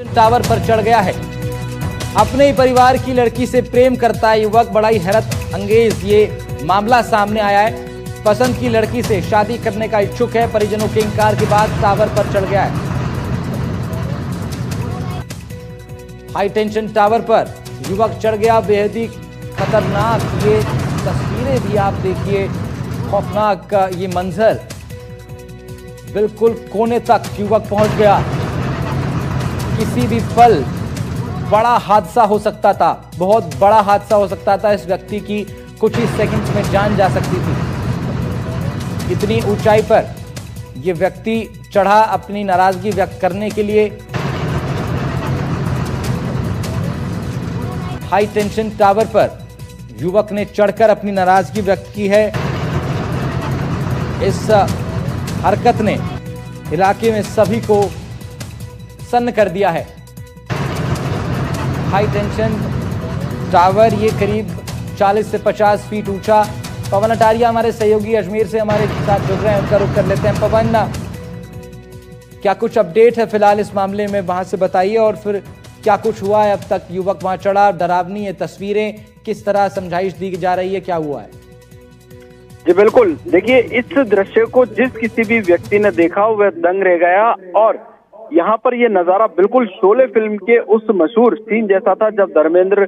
Tower पर चढ़ गया है। अपने ही परिवार की लड़की से प्रेम करता है युवक। बड़ा ही हैरत अंगेज ये मामला सामने आया है। पसंद की लड़की से शादी करने का इच्छुक है, परिजनों के इंकार के बाद टावर पर चढ़ गया है। हाई टेंशन टावर पर युवक चढ़ गया। बेहद ही खतरनाक ये तस्वीरें भी आप देखिए, खौफनाक ये मंजर। बिल्कुल कोने तक युवक पहुंच गया। किसी भी पल बड़ा हादसा हो सकता था, बहुत बड़ा हादसा हो सकता था। इस व्यक्ति की कुछ ही सेकंड्स में जान जा सकती थी। इतनी ऊंचाई पर यह व्यक्ति चढ़ा अपनी नाराजगी व्यक्त करने के लिए। हाई टेंशन टावर पर युवक ने चढ़कर अपनी नाराजगी व्यक्त की है। इस हरकत ने इलाके में सभी को सन्न कर दिया है। हाई टेंशन टावर ये करीब 40 से 50 फीट ऊंचा। पवन अटारिया हमारे सहयोगी अजमेर से हमारे साथ जुड़ रहे हैं, उनका रुख कर लेते हैं। पवन, क्या कुछ अपडेट है फिलहाल इस मामले में, वहां से बताइए। और फिर क्या कुछ हुआ है अब तक? युवक वहां चढ़ा, डरावनी ये तस्वीरें, किस तरह समझाइश दी जा रही है, क्या हुआ है? जी बिल्कुल, देखिए इस दृश्य को जिस किसी भी व्यक्ति ने देखा वह दंग रह गया। और यहाँ पर ये नजारा बिल्कुल शोले फिल्म के उस मशहूर सीन जैसा था जब धर्मेंद्र,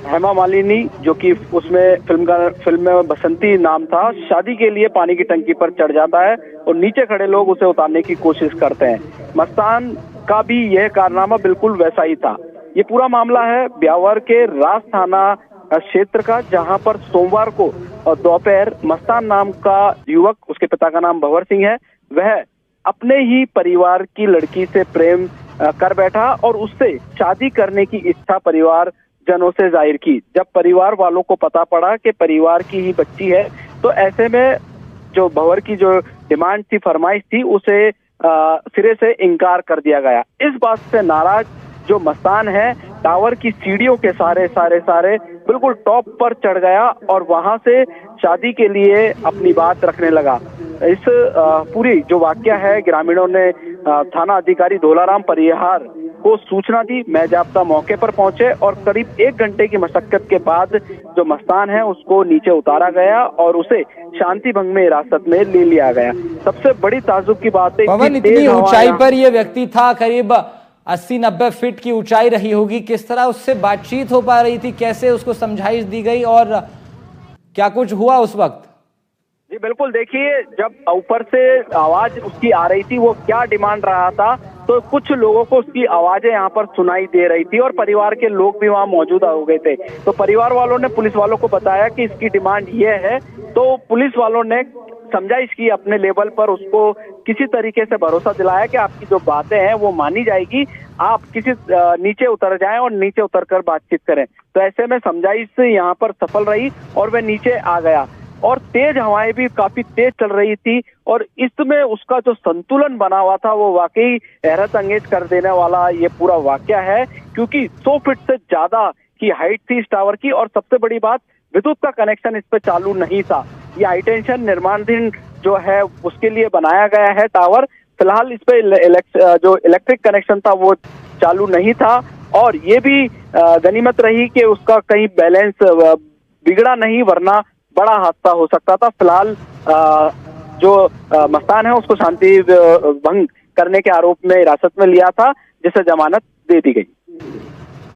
हेमा मालिनी, जो कि उसमें फिल्म में बसंती नाम था, शादी के लिए पानी की टंकी पर चढ़ जाता है और नीचे खड़े लोग उसे उतारने की कोशिश करते हैं। मस्तान का भी यह कारनामा बिल्कुल वैसा ही था। ये पूरा मामला है ब्यावर के रास थाना क्षेत्र का, जहां पर सोमवार को दोपहर मस्तान नाम का युवक, उसके पिता का नाम भंवर सिंह है, वह अपने ही परिवार की लड़की से प्रेम कर बैठा और उससे शादी करने की इच्छा परिवार जनों से जाहिर की। जब परिवार वालों को पता पड़ा कि परिवार की ही बच्ची है, तो ऐसे में जो भंवर की जो डिमांड थी, फरमाइश थी, उसे सिरे से इनकार कर दिया गया। इस बात से नाराज जो मस्तान है, टावर की सीढ़ियों के सारे बिल्कुल टॉप पर चढ़ गया और वहां से शादी के लिए अपनी बात रखने लगा। इस पूरी जो वाकया है, ग्रामीणों ने थाना अधिकारी धोलाराम परिहार को सूचना दी। मेजाब्ता मौके पर पहुंचे और करीब 1 घंटे की मशक्कत के बाद जो मस्तान है उसको नीचे उतारा गया और उसे शांति भंग में हिरासत में ले लिया गया। सबसे बड़ी ताज्जुब की बात है, पवन, इतनी ऊंचाई पर यह व्यक्ति था, करीब 80-90 फीट की ऊंचाई रही होगी। किस तरह उससे बातचीत हो पा रही थी, कैसे उसको समझाइश दी गई और क्या कुछ हुआ उस वक्त? जी बिल्कुल, देखिए जब ऊपर से आवाज उसकी आ रही थी, वो क्या डिमांड रहा था, तो कुछ लोगों को उसकी आवाजें यहाँ पर सुनाई दे रही थी और परिवार के लोग भी वहाँ मौजूद हो गए थे। तो परिवार वालों ने पुलिस वालों को बताया कि इसकी डिमांड ये है, तो पुलिस वालों ने समझाइश की अपने लेवल पर, उसको किसी तरीके से भरोसा दिलाया कि आपकी जो बातें हैं वो मानी जाएगी, आप किसी नीचे उतर जाएं और नीचे उतरकर बातचीत करें। तो ऐसे में समझाइश यहाँ पर सफल रही और वह नीचे आ गया। और तेज हवाएं भी काफी तेज चल रही थी और इसमें उसका जो संतुलन बना हुआ था वो वाकई हैरत अंगेज कर देने वाला ये पूरा वाकया है, क्योंकि 100 फीट से ज्यादा की हाइट थी इस टावर की। और सबसे बड़ी बात, विद्युत का कनेक्शन इस पे चालू नहीं था। ये हाई टेंशन निर्माणाधीन जो है उसके लिए बनाया गया है टावर। फिलहाल इस पे जो इलेक्ट्रिक कनेक्शन था वो चालू नहीं था और ये भी गनीमत रही कि उसका कहीं बैलेंस बिगड़ा नहीं, वरना बड़ा हादसा हो सकता था। फिलहाल जो मस्तान है उसको शांति भंग करने के आरोप में हिरासत में लिया था, जिसे जमानत दे दी गई।